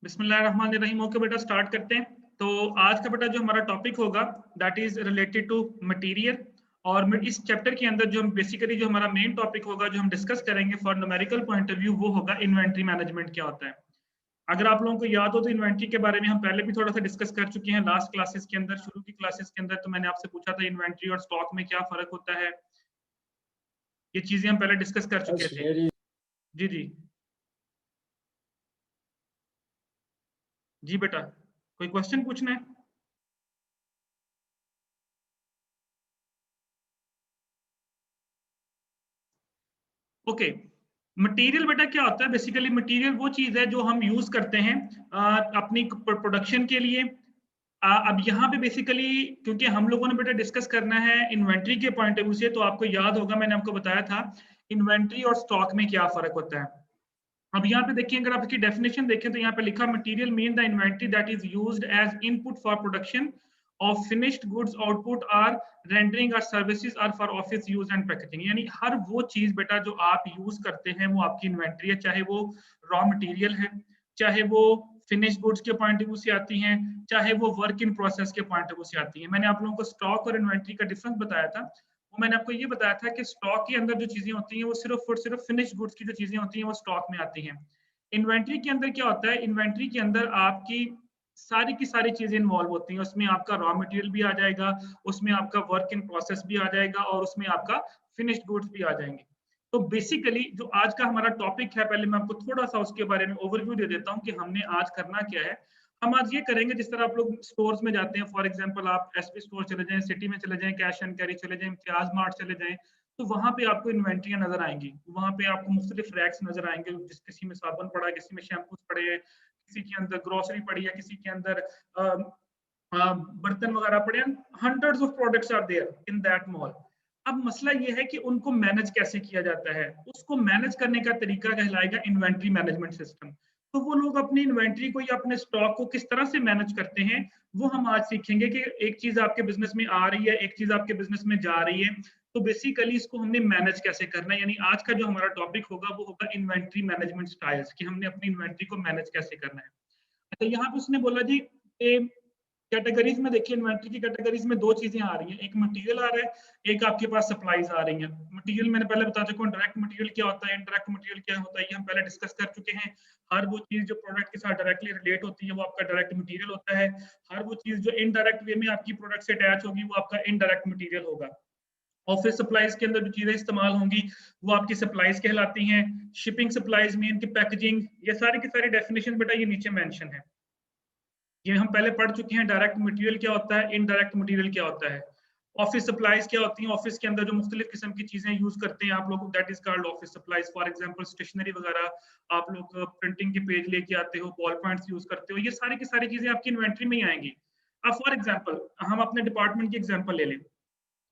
बिस्मिल्लाहिर्रहमानिर्रहीम। ओके बेटा, स्टार्ट करते हैं। तो आज का बेटा जो हमारा टॉपिक होगा that is related to material. और इस चैप्टर के अंदर जो हम बेसिकली जो हमारा मेन टॉपिक होगा जो हम डिस्कस करेंगे for numerical point of view वो होगा इन्वेंट्री मैनेजमेंट क्या होता है। अगर आप लोगों को याद हो तो इन्वेंट्री के बारे में हम पहले भी थोड़ा सा डिस्कस कर चुके हैं लास्ट क्लासेस के अंदर, शुरू की क्लासेस के अंदर। तो मैंने आपसे पूछा था इन्वेंट्री और स्टॉक में क्या फर्क होता है, ये चीजें हम पहले डिस्कस कर चुके थे। जी जी जी बेटा, कोई क्वेश्चन पूछना है? ओके। मटेरियल बेटा क्या होता है? बेसिकली मटेरियल वो चीज है जो हम यूज करते हैं अपनी प्रोडक्शन के लिए। अब यहाँ पे बेसिकली क्योंकि हम लोगों ने बेटा डिस्कस करना है इन्वेंट्री के पॉइंट ऑफ व्यू से, तो आपको याद होगा मैंने आपको बताया था इन्वेंट्री और स्टॉक में क्या फर्क होता है। अब यहाँ पे देखिए, अगर आप इसकी डेफिनेशन देखें तो यहाँ पे लिखा material mean the inventory that is used as input for production of finished goods output are rendering और services are for office use and packaging. यानी हर वो चीज बेटा जो आप यूज करते हैं वो आपकी इन्वेंट्री है, चाहे वो रॉ मटेरियल है, चाहे वो फिनिश गुड्स के पॉइंट ऑफ व्यू से आती हैं, चाहे वो वर्क इन प्रोसेस के पॉइंट ऑफ व्यू से आती हैं। मैंने आप लोगों को स्टॉक और इन्वेंट्री का डिफरेंस बताया था। वो मैंने आपको ये बताया था कि स्टॉक के अंदर जो चीजें होती हैं वो सिर्फ और सिर्फ फिनिश गुड्स की जो चीजें होती हैं वो स्टॉक में आती हैं। इन्वेंट्री के अंदर क्या होता है? इन्वेंट्री के अंदर आपकी सारी की सारी चीजें इन्वॉल्व होती हैं। उसमें आपका रॉ मटेरियल भी आ जाएगा, उसमें आपका वर्क इन प्रोसेस भी आ जाएगा और उसमें आपका फिनिश्ड गुड्स भी आ जाएंगे। तो बेसिकली जो आज का हमारा टॉपिक है, पहले मैं आपको थोड़ा सा उसके बारे में ओवरव्यू दे देता हूँ कि हमने आज करना क्या है। हम आज ये करेंगे, जिस तरह आप लोग स्टोर्स में जाते हैं, फॉर एग्जांपल आप एसपी स्टोर चले जाएं, सिटी में चले जाएं, कैश एंड कैरी चले जाएं, इम्तियाज मार्ट चले जाएं, तो वहां पे आपको इन्वेंट्रियां नजर आएंगी। वहां पे आपको मुख्तलिफ रैक्स नजर आएंगे, जिस किसी में साबुन पड़ा है, किसी में शैम्पूस पड़े हैं, किसी के अंदर ग्रोसरी पड़ी है, किसी के अंदर बर्तन वगैरह पड़े हैं। Hundreds of products are there in that mall. अब मसला ये है कि उनको मैनेज कैसे किया जाता है। उसको मैनेज करने का तरीका कहलाएगा इन्वेंट्री मैनेजमेंट सिस्टम। तो वो लोग अपनी इन्वेंट्री को या अपने स्टॉक को किस तरह से मैनेज करते हैं वो हम आज सीखेंगे कि एक चीज आपके बिजनेस में आ रही है, एक चीज आपके बिजनेस में जा रही है, तो बेसिकली इसको हमने मैनेज कैसे करना है। यानी आज का जो हमारा टॉपिक होगा वो होगा इन्वेंट्री मैनेजमेंट स्टाइल्स, कि हमने अपनी इन्वेंट्री को मैनेज कैसे करना है। अच्छा, यहाँ पे उसने बोला जी कैटेगरीज में देखिए, इन्वेंट्री की कैटेगरीज में दो चीजें आ रही हैं, एक मटेरियल आ रहा है, एक आपके पास सप्लाईज आ रही हैं। मटेरियल मैंने पहले बता चुका हूँ, डायरेक्ट मटेरियल क्या होता है, इनडायरेक्ट मटेरियल क्या होता है, ये हम पहले डिस्कस कर चुके हैं। हर वो चीज जो प्रोडक्ट के साथ डायरेक्टली रिलेट होती है वो आपका डायरेक्ट मटेरियल होता है। हर वो चीज जो इनडायरेक्ट वे में आपकी प्रोडक्ट से अटैच होगी वो आपका इनडायरेक्ट मटेरियल होगा। ऑफिस सप्लाईज के अंदर जो चीजें इस्तेमाल होंगी वो आपकी सप्लाईज कहलाती हैं। शिपिंग सप्लाईज में इनकी पैकेजिंग, ये सारी की सारी डेफिनेशन बेटा ये नीचे मेंशन है। ये हम पहले पढ़ चुके हैं, डायरेक्ट मटेरियल क्या होता है, इनडायरेक्ट मटेरियल क्या होता है। ऑफिस सप्लाईज क्या होती हैं? ऑफिस के अंदर जो मुख्तलिफ किस्म की चीजें यूज करते हैं आप लोग, that is called office supplies. For example stationery वगैरह आप लोग प्रिंटिंग के पेज लेके आते हो, बॉल पॉइंट्स यूज करते हो, ये सारी की सारी चीजें आपकी इन्वेंट्री में ही आएंगी। अब फॉर एग्जांपल हम अपने डिपार्टमेंट की एग्जांपल ले लें।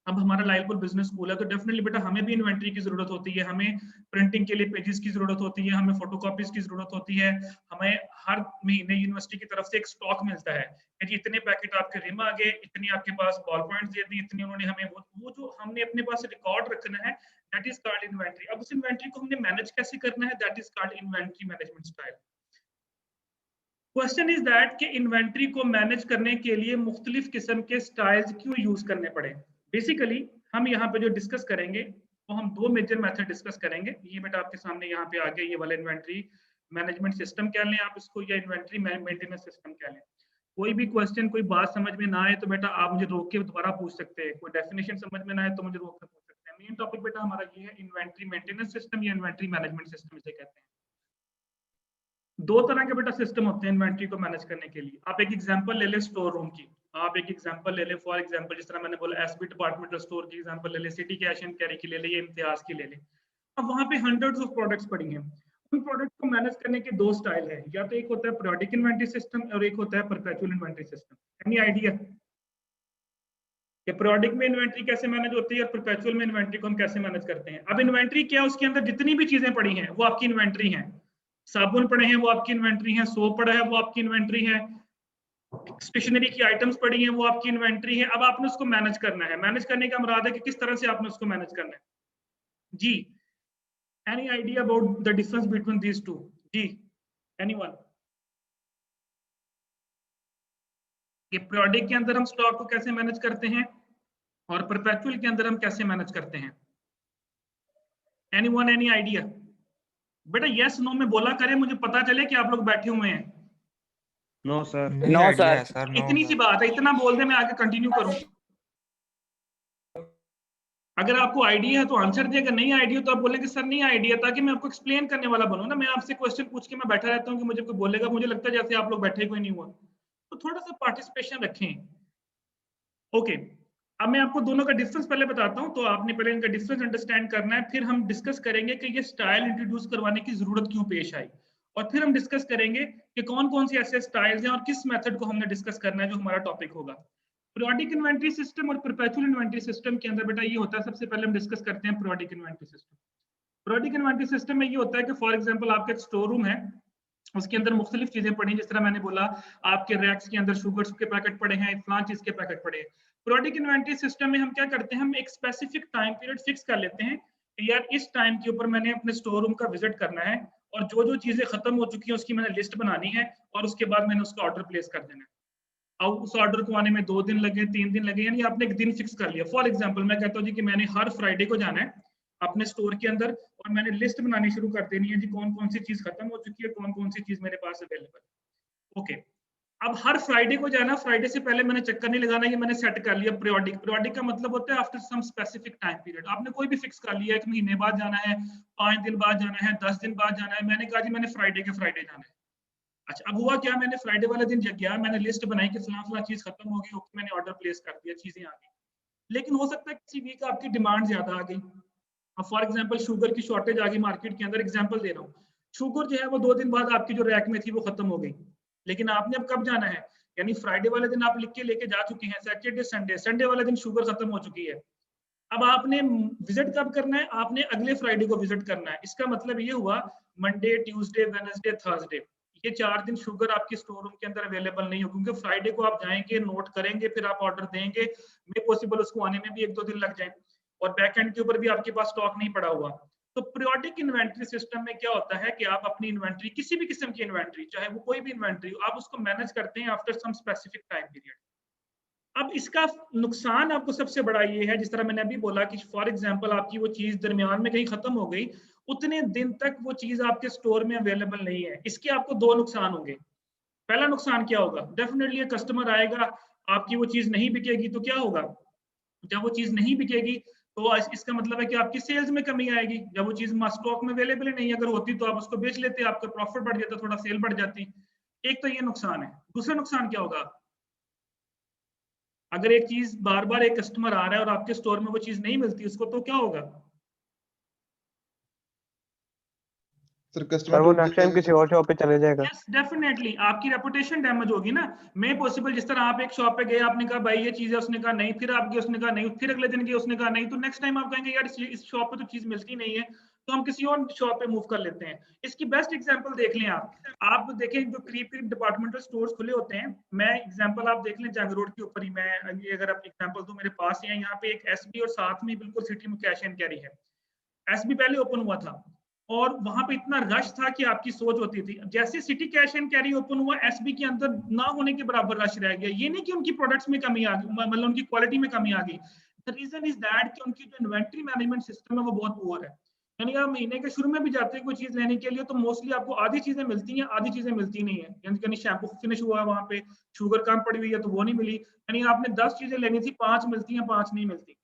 अब हमारा लाइलपुर बिजनेस स्कूल है, तो डेफिनेटली बेटा हमें भी इन्वेंट्री की जरूरत होती है, हमें प्रिंटिंग के लिए पेजेस की जरूरत होती है, हमें फोटोकॉपीज की जरूरत होती है। हमें हर महीने यूनिवर्सिटी की तरफ से एक स्टॉक मिलता है कि जी इतने पैकेट आपके रिम आ गए, इतनी आपके पास बॉल पॉइंट्स दे दी, इतनी उन्होंने हमें वो जो हमने अपने पास रिकॉर्ड रखना है दैट इज कॉल्ड इन्वेंट्री। अब उस इन्वेंट्री को हमने मैनेज कैसे करना है, that is called inventory management style. Question is that कि इन्वेंट्री को मैनेज करने के लिए मुख्तलिफ किस्म के स्टाइल्स क्यों यूज करने पड़े। बेसिकली हम यहाँ पे जो डिस्कस करेंगे वो हम दो मेजर मेथड डिस्कस करेंगे। ये बेटा आपके सामने यहाँ पे आ गया, ये वाला इन्वेंट्री मैनेजमेंट सिस्टम कह लें आप इसको, या इन्वेंट्री मेंटेनेंस सिस्टम कह लें। कोई भी क्वेश्चन, कोई बात समझ में ना आए तो बेटा आप मुझे रोक के दोबारा पूछ सकते हैं, कोई डेफिनेशन समझ में ना आए तो मुझे रोक के पूछ सकते हैं। मेन टॉपिक बेटा हमारा ये है इन्वेंट्री मेंटेनेंस सिस्टम या इन्वेंट्री मैनेजमेंट सिस्टम इसे कहते हैं। दो तरह के बेटा सिस्टम होते हैं इन्वेंट्री को मैनेज करने के लिए। आप एक एग्जांपल ले ले स्टोर रूम की, आप एक एग्जांपल ले ले, फॉर एग्जांपल जिस तरह मैंने बोला एसबी डिपार्टमेंटल स्टोर की एग्जांपल ले ले, सिटी कैश एंड कैरी की ले ले, ये इम्तियाज की ले ले। अब वहां पे हंड्रेड्स ऑफ प्रोडक्ट्स पड़ी हैं। उन प्रोडक्ट को मैनेज करने के दो स्टाइल है, या तो एक होता है पीरियोडिक इन्वेंट्री सिस्टम और एक होता है perpetual inventory system. Any idea कि पीरियोडिक में इन्वेंट्री कैसे मैनेज होती है और परपेचुअल में इन्वेंट्री को हम कैसे मैनेज करते हैं? अब इन्वेंट्री क्या है, उसके अंदर जितनी भी चीजें पड़ी हैं वो आपकी इन्वेंट्री हैं। साबुन पड़े हैं वो आपकी इन्वेंट्री है, सोप पड़ा है वो आपकी इन्वेंट्री है, स्टेशनरी की आइटम्स पड़ी हैं वो आपकी इन्वेंट्री है। अब आपने उसको मैनेज करना है। मैनेज करने का मुराद है कि किस तरह से आपने उसको मैनेज करना है। जी, any idea about the difference between these two? जी, एनीवन? कि पीरियोडिक के अंदर हम स्टॉक को कैसे मैनेज करते हैं और परपेचुअल के अंदर हम कैसे मैनेज करते हैं। Anyone any idea? बेटा यस नो में बोला करें, मुझे पता चले कि आप लोग बैठे हुए हैं। No sir. No sir. इतनी सी बात है, इतना बोल दे, मैं आगे कंटिन्यू करूं। अगर आपको आइडिया है तो आंसर दिए, अगर नहीं आइडिया तो आप बोलेंगे सर नहीं आइडिया, ताकि मैं आपको एक्सप्लेन करने वाला बनूं ना। मैं आपसे क्वेश्चन पूछ के मैं बैठा रहता हूं कि मुझे कोई बोलेगा, मुझे लगता है जैसे आप लोग बैठे कोई नहीं हुआ। तो थोड़ा सा पार्टिसिपेशन रखें। ओके, अब मैं आपको दोनों का डिफरेंस पहले बताता हूं, तो आपने पहले इनका डिफरेंस अंडरस्टैंड करना है, फिर हम डिस्कस करेंगे कि ये स्टाइल इंट्रोड्यूस करवाने की जरूरत क्यों पेश आई, और फिर हम डिस्कस करेंगे कि कौन कौन सी ऐसे स्टाइल्स हैं और किस मेथड को हमने डिस्कस करना है, जो हमारा टॉपिक होगा। पीरियोडिक इन्वेंटरी सिस्टम और परपेचुअल इन्वेंटरी सिस्टम के अंदर बेटा ये होता है, सबसे पहले हम डिस्कस करते हैं periodic inventory system. Periodic inventory system में ये होता है कि फॉर एग्जांपल आपका एक स्टोर रूम है, उसके अंदर मुख्तलिफ चीजें पड़ी, जिस तरह मैंने बोला आपके रैक्स के अंदर शुगर्स के पैकेट पड़े हैं, फलां चीज के पैकेट पड़े हैं। पीरियोडिक इन्वेंटरी सिस्टम में हम क्या करते हैं, हम एक स्पेसिफिक टाइम पीरियड फिक्स कर लेते हैं कि यार इस टाइम के ऊपर मैंने अपने स्टोर रूम का विजिट करना है, और जो जो चीजें खत्म हो चुकी हैं उसकी मैंने लिस्ट बनानी है, और उसके बाद मैंने उसका ऑर्डर प्लेस कर देना है। अब उस ऑर्डर को आने में 2 दिन लगे, 3 दिन लगे, यानी आपने एक दिन फिक्स कर लिया। फॉर एग्जांपल मैं कहता हूँ जी कि मैंने हर फ्राइडे को जाना है अपने स्टोर के अंदर, और मैंने लिस्ट बनानी शुरू कर देनी है जी कौन कौन सी चीज खत्म हो चुकी है, कौन कौन सी चीज मेरे पास अवेलेबल है। ओके, अब हर फ्राइडे को जाना, फ्राइडे से पहले मैंने चक्कर नहीं लगाना, ये मैंने सेट कर लिया पीरियोडिक। पीरियोडिक का मतलब होता है after some specific time period. आपने कोई भी फिक्स कर लिया, 1 महीने बाद जाना है, 5 दिन बाद जाना है, 10 दिन बाद जाना है। मैंने कहा जी मैंने फ्राइडे के फ्राइडे जाना है। अच्छा, अब हुआ क्या, मैंने फ्राइडे वाले दिन जग गया, मैंने लिस्ट बनाई कि फलां फलां चीज खत्म हो गई, मैंने ऑर्डर प्लेस कर दिया, चीजें आ गई। लेकिन हो सकता है किसी वीक आपकी डिमांड ज्यादा आ गई। अब फॉर एग्जांपल शुगर की शॉर्टेज आ गई मार्केट के अंदर, एग्जांपल दे रहा हूँ, शुगर जो है वो 2 दिन बाद आपकी जो रैक में थी वो खत्म हो गई। लेकिन आपने अब कब जाना है, यानी फ्राइडे वाले दिन आप लिख के लेके जा चुके हैं, सैटरडे संडे, संडे वाले दिन शुगर खत्म हो चुकी है। अब आपने विजिट कब करना है, आपने अगले फ्राइडे को विजिट करना है। इसका मतलब ये हुआ मंडे, ट्यूसडे, वेडनेसडे, थर्सडे, ये 4 दिन शुगर आपकी स्टोर रूम के अंदर अवेलेबल नहीं हो, क्योंकि फ्राइडे को आप जाएंगे, नोट करेंगे, फिर आप ऑर्डर देंगे, मे पॉसिबल उसको आने में भी 1-2 दिन लग जाए, और बैक एंड के ऊपर भी आपके पास स्टॉक नहीं पड़ा हुआ। तो पीरियोडिक इन्वेंटरी सिस्टम में क्या होता है कि आप अपनी इन्वेंटरी, किसी भी किस्म की इन्वेंटरी, चाहे वो कोई भी इन्वेंटरी हो, आप उसको मैनेज करते हैं after some specific time period. अब इसका नुकसान आपको सबसे बड़ा ये है, जिस तरह मैंने अभी बोला कि फॉर एग्जांपल आपकी वो चीज दरमियान में कहीं खत्म हो गई, उतने दिन तक वो चीज आपके स्टोर में अवेलेबल नहीं है। इसके आपको 2 नुकसान होंगे। पहला नुकसान क्या होगा, डेफिनेटली कस्टमर आएगा, आपकी वो चीज नहीं बिकेगी, तो क्या होगा, जब वो चीज नहीं बिकेगी तो इसका मतलब है कि आपकी सेल्स में कमी आएगी। जब वो चीज स्टॉक में अवेलेबल नहीं, अगर होती तो आप उसको बेच लेते, आपका प्रॉफिट बढ़ जाता, थोड़ा सेल बढ़ जाती। एक तो ये नुकसान है। दूसरा नुकसान क्या होगा, अगर एक चीज बार बार एक कस्टमर आ रहा है और आपके स्टोर में वो चीज नहीं मिलती उसको, तो क्या होगा, सर वो नेक्स्ट टाइम किसी और शॉप पे चले जाएगा। यस डेफिनेटली आपकी रेपुटेशन डैमेज होगी ना। मे पॉसिबल जिस तरह आप एक शॉप पे गए, आपने कहा भाई ये चीज है, उसने कहा नहीं, फिर आप गए, उसने कहा नहीं, फिर अगले दिन गए, उसने कहा नहीं, तो नेक्स्ट टाइम आप कहेंगे यार इस शॉप पे तो चीज मिलती नहीं है, तो हम किसी और शॉप पे मूव कर लेते हैं। इसकी बेस्ट एग्जांपल देख लें आप देखें जो करीब करीब डिपार्टमेंटल स्टोर्स खुले होते हैं। मैं एग्जांपल आप देख लें जंग रोड के ऊपर ही, मैं ये अगर आप एग्जांपल दूं, मेरे पास है यहाँ पे एक एसबी और साथ में बिल्कुल सिटी में कैश एंड कैरी है। एसबी पहले ओपन हुआ था और वहां पे इतना रश था कि आपकी सोच होती थी। जैसे city cash and carry open हुआ, एसबी के अंदर ना होने के बराबर रश रह गया। ये नहीं कि उनकी प्रोडक्ट्स में कमी आ गई, मतलब उनकी क्वालिटी में कमी आ गई। द रीजन इज दैट कि उनकी जो इन्वेंट्री मैनेजमेंट सिस्टम है वो बहुत पुअर है। यानी आप महीने के शुरू में भी जाते हैं कोई चीज लेने के लिए, तो मोस्टली आपको आधी चीजें मिलती हैं, आधी चीजें मिलती नहीं है। यानी शैम्पू फिनिश हुआ है वहां पे, शुगर कम पड़ी हुई है तो वो नहीं मिली, यानी आपने 10 चीजें लेनी थी, 5 मिलती हैं, 5 नहीं मिलती।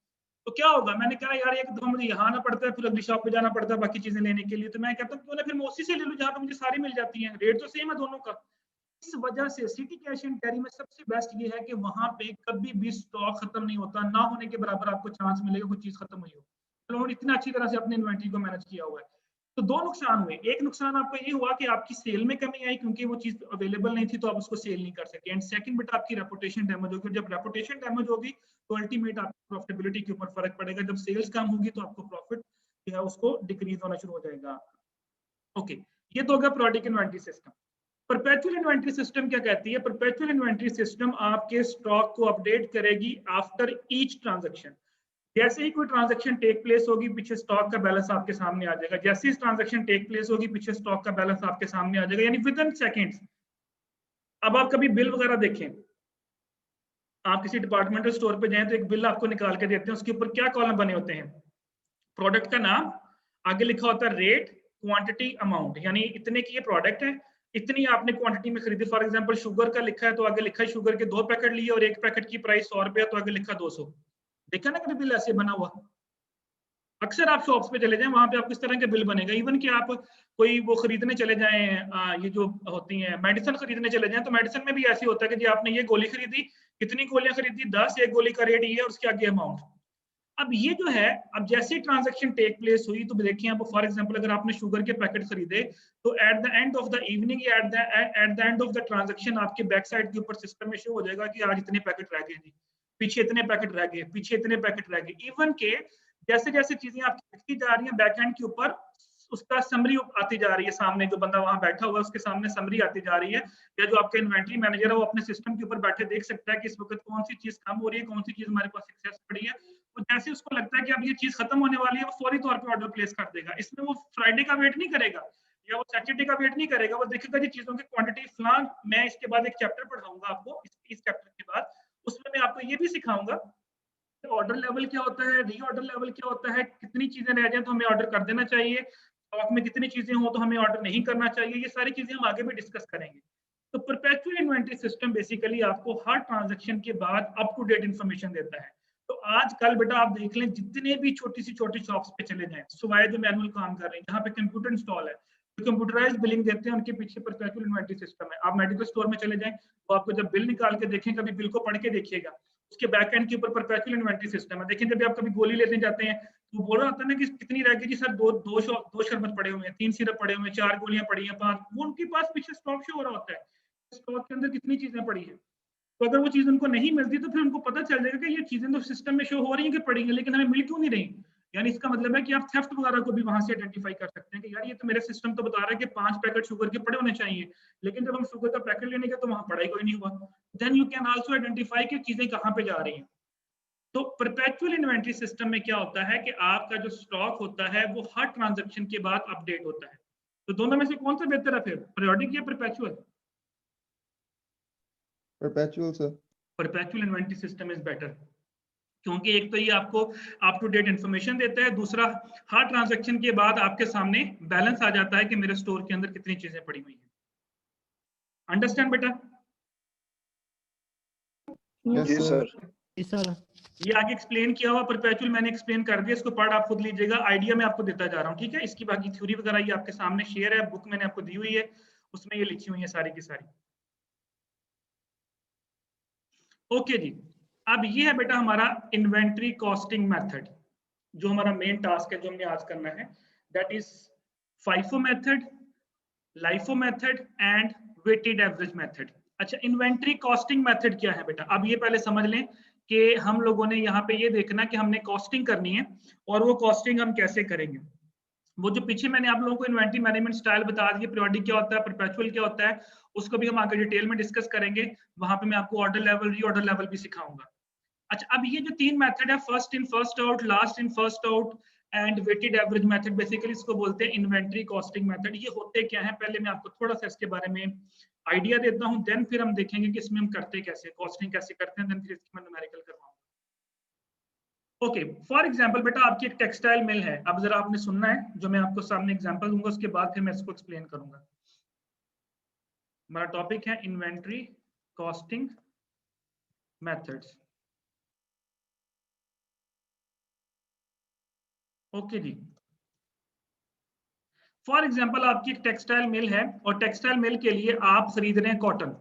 तो क्या होगा, मैंने कहा यार एक दो मुझे यहाँ आना पड़ता है, फिर अगली शॉप पे जाना पड़ता है बाकी चीजें लेने के लिए। तो मैं कहता हूँ क्यों ना फिर मैं उसी से ले लूँ जहाँ पे मुझे सारी मिल जाती हैं, रेट तो सेम है दोनों का। इस वजह से सिटी कैश एंड कैरी में सबसे बेस्ट ये है कि वहां पे कभी भी स्टॉक खत्म नहीं होता, ना होने के बराबर आपको चांस मिलेगा कोई चीज खत्म हुई हो। तो उन्होंने इतना अच्छी तरह से अपने इन्वेंट्री को मैनेज किया हुआ है। तो 2 नुकसान हुए। एक नुकसान आपको ये हुआ कि आपकी सेल में कमी आई क्योंकि वो चीज अवेलेबल नहीं थी, तो आप उसको सेल नहीं कर सके। एंड सेकंड बेटा आपकी रेपुटेशन डैमेज होगी। जब रेपुटेशन डैमेज होगी तो अल्टीमेट आपकी प्रॉफिटेबिलिटी के ऊपर फर्क पड़ेगा। जब सेल्स कम होगी तो आपको प्रॉफिट जो है उसको डिक्रीज होना शुरू हो जाएगा। ओके, ये तो होगा product inventory system. Perpetual inventory system क्या कहती है, परपेचुअल इन्वेंट्री सिस्टम आपके स्टॉक को अपडेट करेगी आफ्टर ईच ट्रांजैक्शन। जैसे ही कोई ट्रांजैक्शन टेक प्लेस होगी, पीछे स्टॉक का बैलेंस आपके सामने आ जाएगा। जैसे ही ट्रांजैक्शन टेक प्लेस होगी, पीछे स्टॉक का बैलेंस आपके सामने आ जाएगा, यानी विद इन सेकेंड्स। अब आप कभी बिल वगैरह देखें, आप किसी डिपार्टमेंटल स्टोर पे जाएं तो एक बिल आपको निकाल के देते हैं, उसके ऊपर क्या कॉलम बने होते हैं, प्रोडक्ट का नाम, आगे लिखा होता है रेट, क्वांटिटी, अमाउंट, यानी इतने की ये प्रोडक्ट है, इतनी आपने क्वांटिटी में खरीदी। फॉर एग्जांपल शुगर का लिखा है तो आगे लिखा है शुगर के 2 पैकेट लिए और एक पैकेट की प्राइस 100 रुपया, तो आगे लिखा 200। देखा ना कभी बिल ऐसे बना हुआ? अक्सर आप शॉप्स पे चले जाएं, वहां पे आपको इस तरह के बिल बनेगा। इवन कि आप कोई वो खरीदने चले जाएं, ये जो होती हैं मेडिसिन खरीदने चले जाएं, तो मेडिसिन में भी ऐसे होता है कि जी आपने ये गोली खरीदी, कितनी गोलियां खरीदी, 10, एक गोली का रेट ये है और उसके आगे अमाउंट। अब ये जो है, अब जैसे ट्रांजैक्शन टेक प्लेस हुई तो देखिए आप, फॉर एग्जांपल अगर आपने शुगर के पैकेट खरीदे तो at the end of the evening या at the end of the transaction आपके बैक साइड के ऊपर सिस्टम में शो हो जाएगा कि आज इतने पैकेट रह गए जी, पीछे इतने पैकेट रह गए, पीछे इतने पैकेट रह गए। इवन के जैसे जैसे चीजें आपकी लिखी जा रही हैं बैक एंड के ऊपर, उसका समरी आती जा रही है, सामने जो बंदा वहां बैठा हुआ है उसके सामने समरी आती जा रही है, या जो आपका इन्वेंटरी मैनेजर है वो अपने सिस्टम के ऊपर बैठे देख सकता है कि इस वक्त कौन सी चीज कम हो रही है, कौन सी चीज हमारे पास एक्सेस पड़ी है। तो जैसे उसको लगता है कि अब ये चीज खत्म होने वाली है, वो फौरी तौर पे ऑर्डर प्लेस कर देगा। इसमें वो फ्राइडे का वेट नहीं करेगा या वो सैटरडे का वेट नहीं करेगा, वो देखेगा जी चीजों की क्वांटिटी फलान। मैं इसके बाद एक चैप्टर पढ़ाऊंगा आपको, इस चैप्टर के बाद उसमें मैं आपको ये भी सिखाऊंगा ऑर्डर लेवल क्या होता है, री ऑर्डर लेवल क्या होता है, कितनी चीजें रह जाए तो हमें ऑर्डर कर देना चाहिए, स्टॉक में कितनी चीजें हो तो हमें ऑर्डर नहीं करना चाहिए। ये सारी चीजें हम आगे भी डिस्कस करेंगे। तो परपेचुअल इन्वेंटरी सिस्टम बेसिकली आपको हर ट्रांजैक्शन के बाद अप टू डेट इंफॉर्मेशन देता है। तो आज कल बेटा आप देख लें, जितने भी छोटी सी छोटी शॉप्स पे चले जाएं, सुबह जो मैनुअल काम कर रहे हैं, जहाँ पे कंप्यूटर इंस्टॉल है, जो कंप्यूटराइज बिलिंग देते हैं, उनके पीछे परपेचुअल इन्वेंटरी सिस्टम है। आप मेडिकल स्टोर में चले जाएं तो आपको जब बिल निकाल के देखें, कभी बिल को पढ़ के देखिएगा, उसके बैक एंड के ऊपर परपेचुअल इन्वेंटरी सिस्टम है। देखिए जब आप कभी गोली लेने जाते हैं तो बोल रहा होता है ना कि कितनी रह गई जी सर, दो शरबत पड़े हुए हैं, 3 सिरप पड़े हुए हैं, 4 गोलियां पड़ी हैं, 5, वो उनके पास पीछे स्टॉक शो हो रहा होता है, स्टॉक के अंदर कितनी चीजें पड़ी है। तो अगर वो चीज उनको नहीं मिलती तो फिर उनको पता चल जाएगा कि ये चीजें तो सिस्टम में शो हो रही हैं कि पड़ी हैं, लेकिन हमें मिल क्यों नहीं रही। यानी इसका मतलब है कि आप थेफ्ट वगैरह को भी वहां से आइडेंटिफाई कर सकते हैं कि यार ये तो मेरे सिस्टम तो बता रहा है कि 5 पैकेट शुगर के पड़े होने चाहिए, लेकिन जब हम शुगर का पैकेट लेने गए तो वहां पड़ा ही कोई नहीं हुआ। Then you can also identify कि चीजें कहाँ पे जा रही हैं। तो परपेचुअल इन्वेंटरी सिस्टम में क्या होता है कि आपका जो स्टॉक होता है वो हर ट्रांजैक्शन के बाद अपडेट होता है। तो दोनों में से कौन सा बेहतर है फिर, पीरियोडिक या perpetual? Perpetual sir. Perpetual inventory system is better, क्योंकि एक तो ये आपको अप टू डेट इंफॉर्मेशन देता है, दूसरा हर ट्रांजैक्शन के बाद आपके सामने बैलेंस आ जाता है कि मेरे स्टोर के अंदर कितनी चीजें पड़ी हुई हैं। अंडरस्टैंड बेटा? Yes sir. सर ये आगे एक्सप्लेन किया हुआ परपेचुअल मैंने एक्सप्लेन कर दिया, इसको पढ़ आप खुद लीजिएगा, आइडिया मैं आपको देता जा रहा हूँ, ठीक है। इसकी बाकी थ्योरी वगैरह ये आपके सामने शेयर है, बुक मैंने आपको दी हुई है, उसमें ये लिखी हुई है सारी की सारी। ओके जी, अब ये है बेटा हमारा इन्वेंट्री कॉस्टिंग मेथड, जो हमारा मेन टास्क है जो हमने आज करना है, that is FIFO method, LIFO method and weighted average method. अच्छा, इन्वेंट्री कॉस्टिंग मेथड क्या है बेटा, अब ये पहले समझ लें कि हम लोगों ने यहाँ पे ये देखना कि हमने कॉस्टिंग करनी है, और वो कॉस्टिंग हम कैसे करेंगे। वो जो पीछे मैंने आप लोगों को इन्वेंट्री मैनेजमेंट स्टाइल बता दिए, पीरियोडिक क्या होता है, परपेचुअल क्या होता है, उसको भी हम आगे डिटेल में डिस्कस करेंगे। वहां पे मैं आपको order level, reorder level भी सिखाऊंगा। अच्छा, अब ये जो 3 मेथड है, first in first out, last in first out and weighted average method, basically इसको बोलते हैं इन्वेंट्री कॉस्टिंग मेथड। ये होते क्या है, पहले मैं आपको थोड़ा सा इसके बारे में आइडिया देता हूं, देन फिर हम देखेंगे कि इसमें हम करते कैसे, कॉस्टिंग कैसे करते हैं, देन फिर इसकी मैं न्यूमेरिकल करवाऊंगा। ओके, फॉर एग्जांपल बेटा आपकी एक टेक्सटाइल मिल है, अब जरा आपने सुनना है, जो मैं आपको सामने एग्जांपल दूंगा उसके बाद फिर मैं इसको एक्सप्लेन करूंगा। हमारा टॉपिक है इन्वेंट्री कॉस्टिंग मेथड्स। ओके जी, फॉर एग्जांपल आपकी एक टेक्सटाइल मिल है और टेक्सटाइल मिल के लिए आप खरीद रहे हैं कॉटन।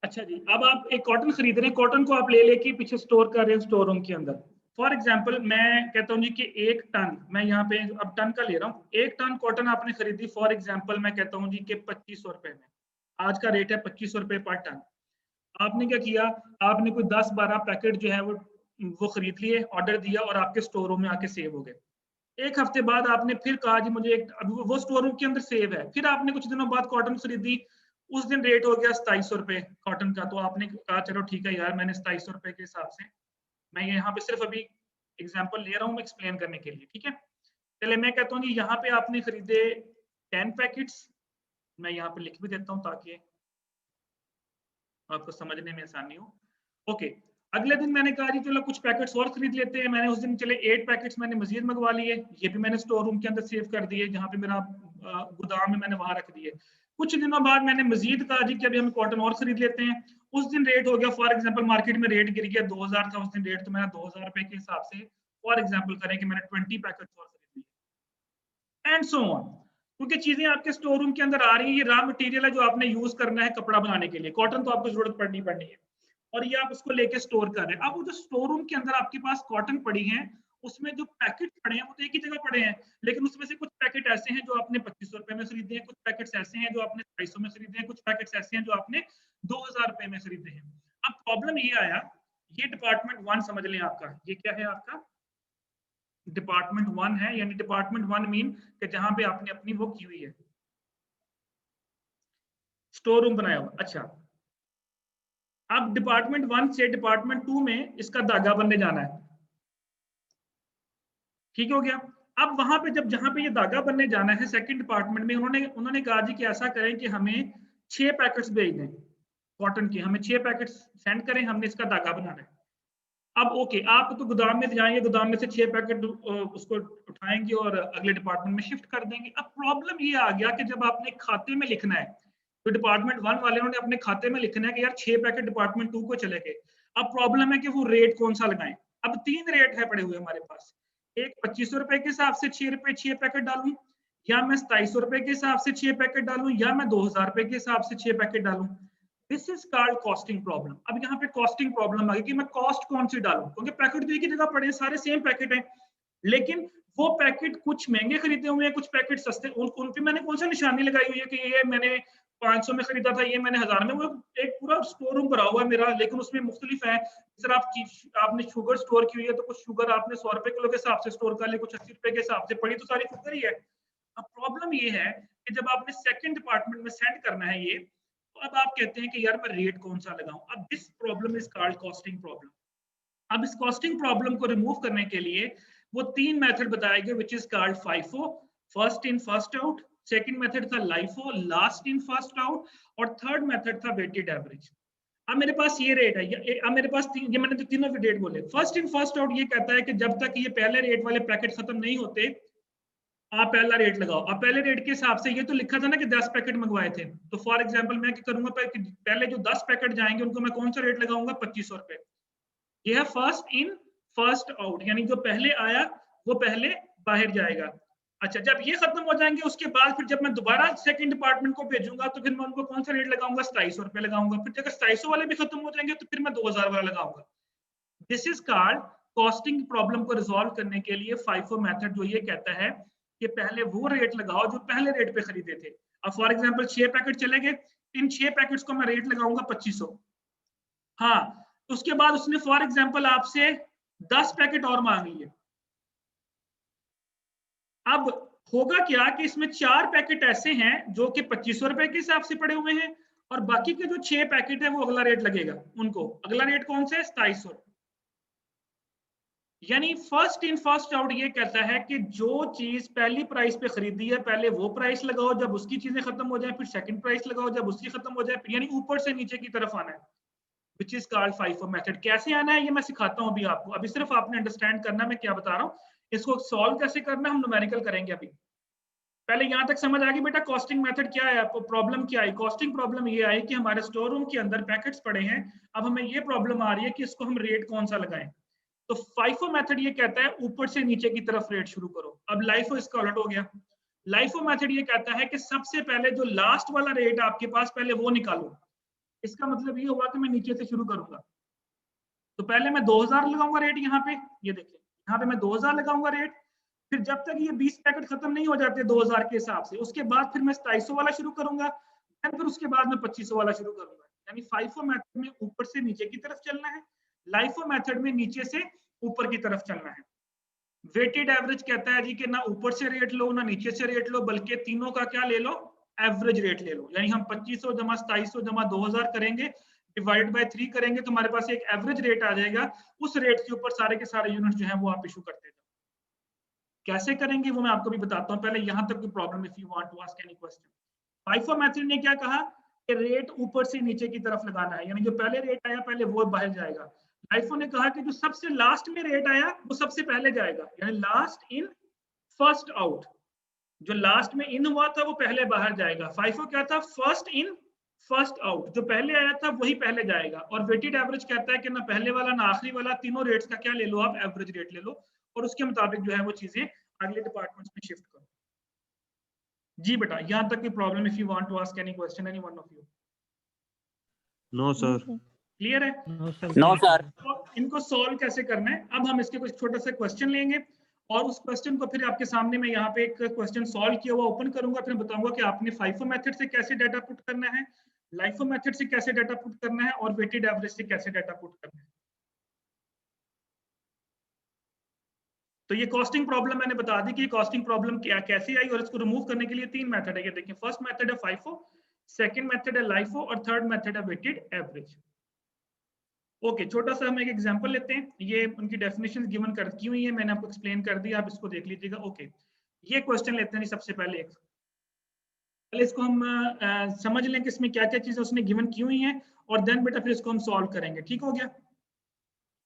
अच्छा जी, अब आप एक कॉटन खरीद रहे हैं, कॉटन को आप ले लेके पीछे स्टोर कर रहे हैं स्टोर रूम के अंदर। फॉर एग्जांपल मैं कहता हूँ जी कि 1 टन, मैं यहाँ पे अब टन का ले रहा हूँ, 1 टन कॉटन आपने खरीदी, फॉर एग्जांपल मैं कहता हूँ जी कि 2500 रुपए में, आज का रेट है 2500 रुपए पर टन। आपने क्या किया, आपने कोई 10-12 पैकेट जो है वो खरीद लिए, ऑर्डर दिया और आपके स्टोर रूम में आके सेव हो गए। एक हफ्ते बाद आपने फिर कहा जी मुझे एक, अब वो स्टोर रूम के अंदर सेव है, फिर आपने कुछ दिनों बाद कॉटन खरीदी, उस दिन रेट हो गया 2700 रुपए कॉटन का, तो आपने कहा चलो ठीक है यार, मैंने 2700 रुपए के हिसाब से, मैं यहाँ पे सिर्फ अभी एग्जांपल ले रहा हूँ एक्सप्लेन करने के लिए, ठीक है। चले मैं कहता हूँ जी यहाँ पे आपने खरीदे 10 पैकेट्स, मैं यहाँ पे लिख भी देता हूँ ताकि आपको समझने में आसानी हो। ओके, अगले दिन मैंने कहा जी चलो कुछ पैकेट्स और खरीद लेते हैं। मैंने उस दिन चले 8 पैकेट्स मैंने मजीद मंगवा लिए, ये भी मैंने स्टोर रूम के अंदर सेव कर दिए, जहाँ पे मेरा गोदाम है मैंने वहां रख दिए। कुछ दिनों बाद मैंने मजीद कहा जी कि अभी हम कॉटन और खरीद लेते हैं। उस दिन रेट हो गया, फॉर एग्जांपल मार्केट में रेट गिर गया 2000 था उस दिन रेट, तो मैंने 2000 रुपए के हिसाब से फॉर एग्जांपल करें कि मैंने 20 पैकेट्स और खरीद लिए एंड सो ऑन। क्योंकि चीजें आपके स्टोर रूम के अंदर आ रही है, ये रॉ मटेरियल है जो आपने यूज करना है कपड़ा बनाने के लिए। कॉटन तो आपको जरूरत पड़नी है और ये आप उसको लेके स्टोर कर रहे हैं। अब वो जो स्टोर रूम के अंदर आपके पास कॉटन पड़ी है, उसमें जो पैकेट पड़े हैं वो तो एक ही जगह पड़े हैं, लेकिन उसमें से कुछ पैकेट ऐसे हैं जो आपने 2500 रुपए में खरीदे हैं, कुछ पैकेट्स ऐसे हैं जो आपने 250 में खरीदे हैं, कुछ पैकेट्स ऐसे हैं जो आपने 2000 रुपए में खरीदे हैं। अब प्रॉब्लम ये आया, ये डिपार्टमेंट 1 समझ लें आपका, ये क्या है आपका डिपार्टमेंट 1 है, यानी डिपार्टमेंट 1 मीन कि जहां पे आपने अपनी वो की हुई है स्टोर रूम बनाया हुआ। अच्छा, अब डिपार्टमेंट 1 से डिपार्टमेंट 2 में इसका धागा बनने जाना है, ठीक हो गया। अब वहां पे जब जहां पे ये धागा बनने जाना है सेकंड डिपार्टमेंट में, उन्होंने कहा जी कि ऐसा करें कि हमें 6 पैकेट्स भेज दें कॉटन के, हमें 6 पैकेट्स सेंड करें, हमने इसका धागा बनाना है। अब ओके, आप तो गोदाम में जाएंगे, गोदाम में से 6 पैकेट उसको उठाएंगे और अगले डिपार्टमेंट में शिफ्ट कर देंगे। अब प्रॉब्लम ये आ गया कि जब आपने खाते में लिखना है, तो डिपार्टमेंट 1 वाले ने अपने खाते में लिखना है कि यार 6 पैकेट डिपार्टमेंट 2 को चले गए। अब प्रॉब्लम है कि वो रेट कौन सा लगाएं। अब 3 रेट है पड़े हुए हमारे पास, एक 2500 रुपए के हिसाब से 6 पैकेट डालूं, या मैं 2700 रुपए के हिसाब से 6 पैकेट डालूं, या मैं 2000 रुपए के हिसाब से 6 पैकेट डालूं। This is called costing problem. अब यहाँ पे कॉस्टिंग प्रॉब्लम आ गई कि मैं कॉस्ट कौन सी डालूं, क्योंकि पैकेट तो एक ही जगह पड़े हैं, सारे सेम पैकेट हैं, लेकिन वो पैकेट कुछ महंगे खरीदे हुए हैं, कुछ पैकेट सस्ते। उन पे मैंने कौन सा निशानी लगाई हुई है कि ये मैंने 500 में खरीदा था, ये मैंने 1000 में। वो एक पूरा स्टोर रूम भरा हुआ है मेरा, लेकिन उसमें मुख्तलिफ है। सर आपने शुगर स्टोर की हुई है, तो कुछ शुगर आपने 100 रुपए किलो के हिसाब से स्टोर कर ली, कुछ 80 रुपए के हिसाब से, पड़ी तो सारी शुगर ही है। अब प्रॉब्लम ये है कि जब आपने सेकंड डिपार्टमेंट में सेंड करना है ये, तो अब आप कहते हैं कि यार मैं रेट कौन सा लगाऊं। अब this problem is called costing problem. अब इस कॉस्टिंग प्रॉब्लम को रिमूव करने के लिए वो 3 मेथड बताए गए, which is called FIFO, first in first out, second method था LIFO, last in first out, और थर्ड मेथड था वेटेड एवरेज। अब मेरे पास ये रेट है, अब मेरे पास ये मैंने तो तीनों के रेट बोले। फर्स्ट इन फर्स्ट आउट ये कहता है कि जब तक ये पहले रेट वाले पैकेट खत्म नहीं होते, आप पहला रेट लगाओ। अब पहले रेट के हिसाब से ये तो लिखा था ना कि 10 पैकेट मंगवाए थे, तो फॉर एग्जांपल मैं क्या करूंगा, पहले जो 10 पैकेट जाएंगे उनको मैं कौन सा रेट लगाऊंगा, 2500 रुपए। ये है फर्स्ट इन फर्स्ट आउट, यानी जो पहले आया वो पहले बाहर जाएगा। अच्छा, जब ये खत्म हो जाएंगे उसके बाद फिर जब मैं दोबारा सेकंड डिपार्टमेंट को भेजूंगा, तो फिर मैं उनको कौन सा रेट लगाऊंगा, 2700 रुपए लगाऊंगा। फिर जब 2700 वाले भी खत्म हो जाएंगे तो फिर मैं 2000 वाला लगाऊंगा। This is called costing problem को रिजॉल्व करने के लिए फाइफो मेथड जो ये कहता है कि पहले वो रेट लगाओ जो पहले रेट पे खरीदे थे। अब फॉर एग्जांपल 6 पैकेट चले गए, इन 6 पैकेट्स को मैं रेट लगाऊंगा 2500। हाँ, उसके बाद उसने फॉर एग्जांपल आपसे 10 पैकेट और मांग लिए। अब होगा क्या कि इसमें 4 पैकेट ऐसे हैं जो कि 2500 रुपए के हिसाब से पड़े हुए हैं, और बाकी के जो 6 पैकेट है वो अगला रेट लगेगा उनको। अगला रेट कौन सा है, 2700। यानी फर्स्ट इन फर्स्ट आउट ये कहता है कि जो चीज पहली प्राइस पे खरीदी है पहले वो प्राइस लगाओ, जब उसकी चीजें खत्म हो जाए फिर सेकंड प्राइस लगाओ, जब उसकी खत्म हो जाए, यानी ऊपर से नीचे की तरफ आना है, विच इज कॉल्ड फाइफो मेथड। कैसे आना है ये मैं सिखाता हूं अभी आपको, अभी सिर्फ आपने अंडरस्टैंड करना मैं क्या बता रहा हूँ। इसको सॉल्व कैसे करना है हम न्यूमेरिकल करेंगे अभी। पहले यहां तक समझ आ गई बेटा कॉस्टिंग मेथड क्या है, आपको प्रॉब्लम क्या आई। कॉस्टिंग प्रॉब्लम ये आई कि हमारे स्टोर रूम के अंदर पैकेट्स पड़े हैं, अब हमें ये प्रॉब्लम आ रही है कि इसको हम रेट कौन सा लगाएं। तो फाइफो मेथड ये कहता है ऊपर से नीचे की तरफ रेट शुरू करो। अब लाइफो इसका उलट हो गया। लाइफो मेथड ये कहता है कि सबसे पहले जो लास्ट वाला रेट आपके पास पहले वो निकालो। इसका मतलब ये हुआ कि मैं नीचे से शुरू करूंगा, तो पहले मैं 2000 लगाऊंगा रेट यहाँ पे, ये देखिए यहाँ पे मैं 2000 लगाऊंगा रेट। फिर जब तक ये 20 पैकेट खत्म नहीं हो जाते 2000 के हिसाब से, उसके बाद फिर मैं 2700 वाला शुरू करूंगा, फिर उसके बाद मैं 2500 वाला शुरू करूंगा। यानी फाइफो मेथड में ऊपर से नीचे की तरफ चलना है, लाइफो मेथड में नीचे से ऊपर की तरफ चलना है। वेटेड एवरेज कहता है जी कि ना ऊपर से रेट लो ना नीचे से रेट लो, बल्कि तीनों का क्या ले लो, एवरेज रेट ले लो। यानी हम 2500 जमा 2700 जमा 2000 करेंगे, डिवाइड बाय 3 करेंगे, तो हमारे पास एक एवरेज रेट आ जाएगा। उस रेट के ऊपर सारे के सारे यूनिट जो है वो आप इशू करते जाओ। कैसे करेंगे वो मैं आपको भी बताता हूं, पहले यहां तक की problem, if you want to ask any question. FIFO method ने क्या कहा कि रेट ऊपर से नीचे की तरफ लगाना है, यानी जो पहले रेट आया पहले वो बाहर जाएगा। लाइफो ने कहा कि जो सबसे लास्ट में रेट आया वो सबसे पहले जाएगा, यानी लास्ट इन फर्स्ट आउट। जो लास्ट में इन हुआ था वो पहले बाहर जाएगा। फाइफो क्या था, फर्स्ट इन फर्स्ट आउट, जो पहले आया था वही पहले जाएगा। और वेटेड एवरेज कहता है कि ना पहले वाला ना आखिरी वाला, तीनों रेट्स का क्या ले लो आप, एवरेज रेट ले लो, और उसके मुताबिक जो है वो चीजें अगले डिपार्टमेंट्स में शिफ्ट करो। जी बेटा, यहाँ तक की problem? If you want to ask any question, any one of you. No sir. Clear है? No sir. तो इनको सॉल्व कैसे करना है, अब हम इसके कुछ छोटा सा क्वेश्चन लेंगे और उस क्वेश्चन को फिर आपके सामने मैं यहाँ पे एक क्वेश्चन सॉल्व किया हुआ ओपन करूंगा, फिर बताऊंगा कि आपने फाइफो मेथड से कैसे डाटा पुट करना है, लाइफो मेथड से कैसे डाटा पुट करना है, और वेटेड एवरेज से कैसे डाटा पुट करना है। तो ये कॉस्टिंग प्रॉब्लम मैंने बता दी कि कॉस्टिंग प्रॉब्लम क्या कैसे आई, और इसको रिमूव करने के लिए 3 मेथड है। ये देखिए, फर्स्ट मेथड है फाइफो, सेकंड मेथड है लाइफो, और थर्ड मेथड है वेटेड एवरेज। ओके, छोटा सा हम एक एग्जांपल लेते हैं। ये उनकी डेफिनेशन गिवन कर की हुई है, मैंने आपको एक्सप्लेन कर दिया, आप इसको देख लीजिएगा। ओके, ये क्वेश्चन लेते हैं। सबसे पहले इसको हम समझ लें कि इसमें क्या क्या चीजें उसने गिवन की हुई हैं, और देन बेटा फिर इसको हम सॉल्व करेंगे। ठीक हो गया?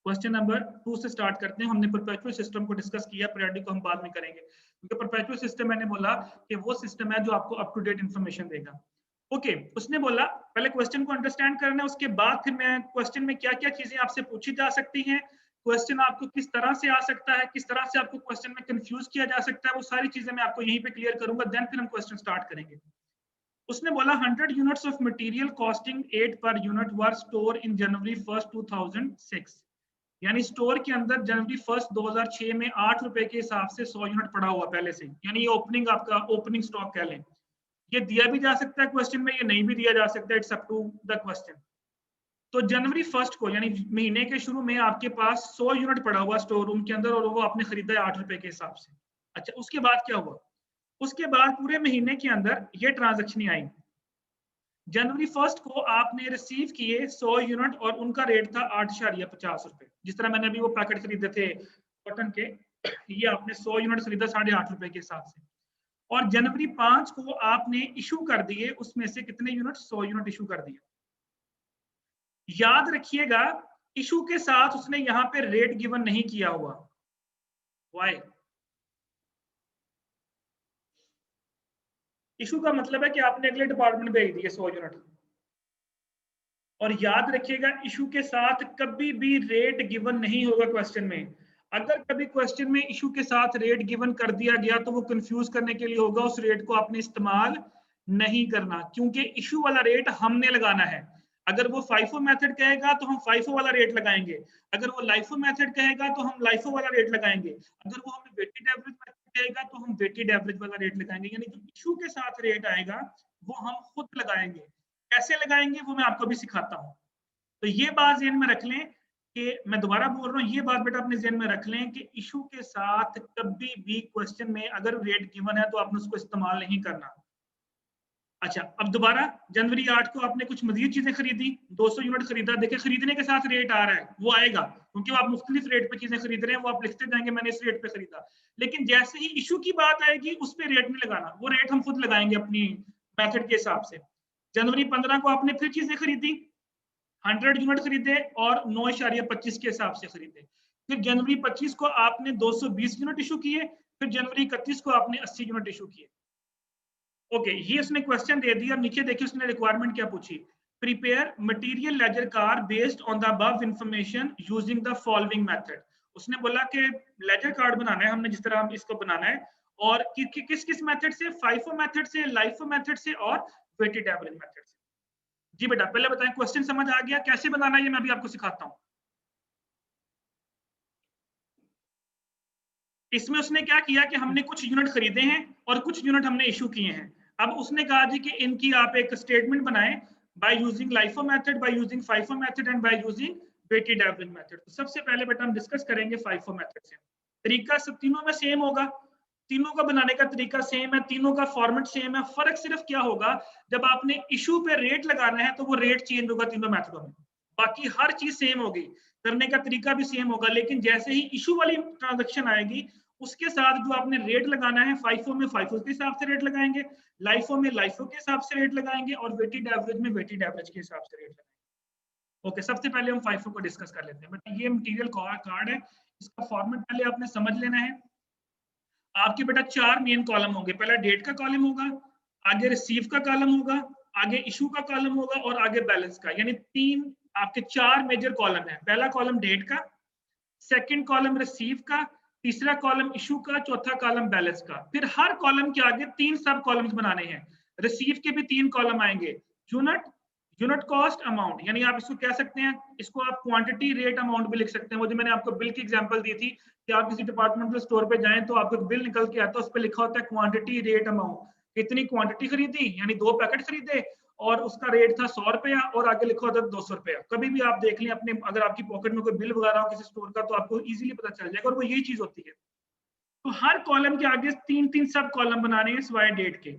क्वेश्चन नंबर 2 से स्टार्ट करते हैं। हमने परपेचुअल सिस्टम को डिस्कस किया, पीरियोडिक को हम बाद में करेंगे, क्योंकि परपेचुअल सिस्टम मैंने बोला कि वो सिस्टम है जो आपको अप टू डेट इंफॉर्मेशन देगा। ओके, उसने बोला पहले क्वेश्चन को अंडरस्टैंड करना है, उसके बाद फिर मैं क्वेश्चन में क्या क्या चीजें आपसे पूछी जा सकती हैं, क्वेश्चन आपको किस तरह से आ सकता है, किस तरह से आपको क्वेश्चन में कंफ्यूज किया जा सकता है, वो सारी चीजें मैं आपको यहीं पे क्लियर करूंगा, देन फिर हम क्वेश्चन स्टार्ट करेंगे। उसने बोला 100 units of material costing 8 per unit were store in जनवरी 1 2006, यानी स्टोर के अंदर जनवरी 1 2006 में 8 रुपए के हिसाब से 100 यूनिट पड़ा हुआ पहले से, यानी ये ओपनिंग आपका ओपनिंग स्टॉक कह लें। ये दिया भी जा सकता है क्वेश्चन में, ये नहीं भी दिया जा सकता है, it's up to the question. तो जनवरी 1 को यानी महीने के शुरू में आपके पास 100 यूनिट पड़ा हुआ स्टोर रूम के अंदर, और वो आपने खरीदा है 8 रुपए के हिसाब से। अच्छा, उसके बाद क्या हुआ? उसके बाद पूरे महीने के अंदर ये ट्रांजैक्शन आई। जनवरी 1 को आपने रिसीव किए 100 यूनिट और उनका रेट था 8.50 रुपए। जिस तरह मैंने अभी वो पैकेट खरीदे थे कॉटन के, ये आपने 100 यूनिट खरीदा 8.5 रुपए के हिसाब से, और जनवरी 5 को आपने इशू कर दिए, उसमें से कितने यूनिट? 100 यूनिट इशू कर दिए। याद रखिएगा, इशू के साथ उसने यहाँ पे रेट गिवन नहीं किया हुआ। व्हाई? इशू का मतलब है कि आपने अगले डिपार्टमेंट भेज दिए 100 यूनिट, और याद रखिएगा इशू के साथ कभी भी रेट गिवन नहीं होगा क्वेश्चन में। अगर कभी क्वेश्चन में इशू के साथ रेट गिवन कर दिया गया तो वो कंफ्यूज करने के लिए होगा, उस रेट को आपने इस्तेमाल नहीं करना, क्योंकि इशू वाला रेट हमने लगाना है। अगर वो फाइफो मेथड कहेगा तो हम फाइफो वाला रेट लगाएंगे, अगर वो लाइफो मेथड कहेगा तो हम लाइफो वाला रेट लगाएंगे, अगर वो हमें वेटेड एवरेज मेथड कहेगा तो हम वेटेड एवरेज वाला रेट लगाएंगे। यानी जो इशू के साथ रेट आएगा वो हम खुद लगाएंगे। कैसे लगाएंगे वो मैं आपको भी सिखाता हूँ। तो ये बात ध्यान में रख लें कि मैं दोबारा बोल रहा हूँ, ये बात बेटा अपने ध्यान में रख लें कि इशू के साथ कभी भी क्वेश्चन में अगर रेट गिवन है तो आपने उसको इस्तेमाल नहीं करना। अच्छा, अब दोबारा जनवरी 8 को आपने कुछ मजीद चीजें खरीदी, 200 यूनिट खरीदा, देखिए खरीदने के साथ रेट आ रहा है, वो आएगा क्योंकि आप मुख्तलिफ रेट पे चीजें खरीद रहे हैं, वो आप लिखते जाएंगे मैंने इस रेट पे खरीदा। लेकिन जैसे ही इशू की बात आएगी उस पर रेट नहीं लगाना, वो रेट हम खुद लगाएंगे अपनी मेथड के हिसाब से। जनवरी 15 को आपने फिर चीजें खरीदी, 100 यूनिट खरीदे और 9.25 के हिसाब से खरीदे। फिर जनवरी 25 को आपने 220 यूनिट इशू किए, फिर जनवरी 31 को आपने 80 यूनिट इशू किए। ओके, ये उसने क्वेश्चन दे दिया। नीचे देखिए उसने रिक्वायरमेंट क्या पूछी, prepare material ledger card based on the above information using the following method. उसने बोला कि लेजर कार्ड बनाना है हमने, जिस तरह हम इसको बनाना है, और किस किस मेथड से? फाइफो मेथड से, लाइफो मेथड से और वेटेड एवरेज मेथड से। जी बेटा, पहले बताएं क्वेश्चन समझ आ गया? कैसे बनाना है ये मैं अभी आपको सिखाता हूं। इसमें उसने क्या किया कि हमने कुछ यूनिट खरीदे हैं और कुछ यूनिट हमने इशू किए हैं। अब उसने कहा जी कि इनकी आप एक स्टेटमेंट बनाएं by using LIFO method, by using FIFO method and by using weighted average method. तो सबसे पहले बेटा हम डिस्कस करेंगे फाइफो मेथड से। तरीका सब तीनों में सेम होगा, तीनों का बनाने का तरीका सेम है, तीनों का फॉर्मेट सेम है। फर्क सिर्फ क्या होगा, जब आपने इशू पे रेट लगाना है तो वो रेट चेंज होगा तीनों मेथडों में, बाकी हर चीज सेम होगी, करने का तरीका भी सेम होगा। लेकिन जैसे ही इशू वाली ट्रांजैक्शन आएगी उसके साथ जो आपने रेट लगाना है फाइफो में फाइफो के हिसाब से रेट लगाएंगे, लाइफो में लाइफो के हिसाब से रेट लगाएंगे और वेटेड एवरेज में वेटेड एवरेज के हिसाब से रेट लगाएंगे। ओके, सबसे पहले हम फाइफो को डिस्कस कर लेते हैं। बेटा ये मटेरियल कार्ड है, इसका फॉर्मेट पहले आपने समझ लेना है। आपके बेटा 4 मेन कॉलम होंगे, पहला डेट का कॉलम होगा, आगे रिसीव का कॉलम होगा, आगे इशू का कॉलम होगा और आगे बैलेंस का, यानी 3 आपके 4 मेजर कॉलम है। पहला कॉलम डेट का, सेकंड कॉलम रिसीव का, तीसरा कॉलम इशू का, चौथा कॉलम बैलेंस का। फिर हर कॉलम के आगे 3 सब कॉलम्स बनाने हैं। रिसीव के भी 3 कॉलम आएंगे, यूनिट, यूनिट कॉस्ट, अमाउंट, यानी आप इसको कह सकते हैं, इसको आप क्वांटिटी रेट अमाउंट भी लिख सकते हैं। वो जो मैंने आपको बिल की एग्जांपल दी थी कि आप किसी डिपार्टमेंटल स्टोर पे जाएं तो आपको एक बिल निकल के आता है, उस पर लिखा होता है क्वांटिटी रेट अमाउंट, कितनी क्वांटिटी खरीदी यानी 2 पैकेट खरीदे और उसका रेट था 100 रुपया और आगे लिखा होता है 200 रुपया। कभी भी आप देख लें अपने, अगर आपकी पॉकेट में कोई बिल वगैरह हो किसी स्टोर का तो आपको इजीली पता चल जाएगा, और वो यही चीज होती है। तो हर कॉलम के आगे 3-3 सब कॉलम बनाने हैं सिवाय डेट के।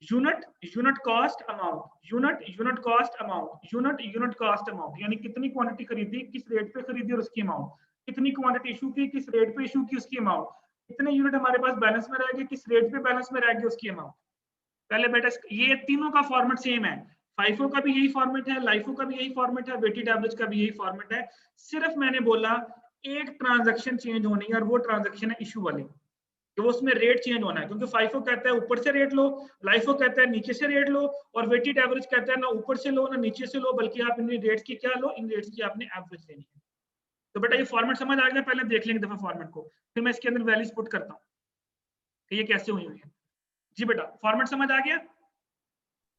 Unit, unit cost, amount, unit, unit cost, amount, unit, unit cost, amount, यानी कितनी क्वांटिटी खरीदी, किस रेट पे खरीदी और उसकी अमाउंट, कितनी क्वांटिटी इशू की, किस रेट पे इशू की, उसकी अमाउंट, कितने यूनिट हमारे पास बैलेंस में रह गए, किस रेट पे बैलेंस में रह गए, उसकी अमाउंट। पहले बेटा ये तीनों का फॉर्मेट सेम है, फाइफो का भी यही फॉर्मेट है, लाइफो का भी यही फॉर्मेट है, वेटेड एवरेज का भी यही फॉर्मेट है। सिर्फ मैंने बोला एक ट्रांजैक्शन चेंज होनी है और वो ट्रांजैक्शन है इशू वाली, कि वो उसमें रेट चेंज होना है, क्योंकि फाइफो कहता है ऊपर से रेट लो, लाइफो कहता है नीचे से रेट लो, और वेटेड एवरेज कहता है ना ऊपर से लो ना नीचे से लो, बल्कि आप इन रेट्स की क्या लो, इन रेट्स की आपने एवरेज लेनी है। तो बेटा ये फॉर्मेट समझ आ गया, पहले देख लेंगे दफा फॉर्मेट को, फिर मैं इसके अंदर वैल्यूज पुट करता हूँ कि ये कैसे हुई है। जी बेटा फॉर्मेट समझ आ गया?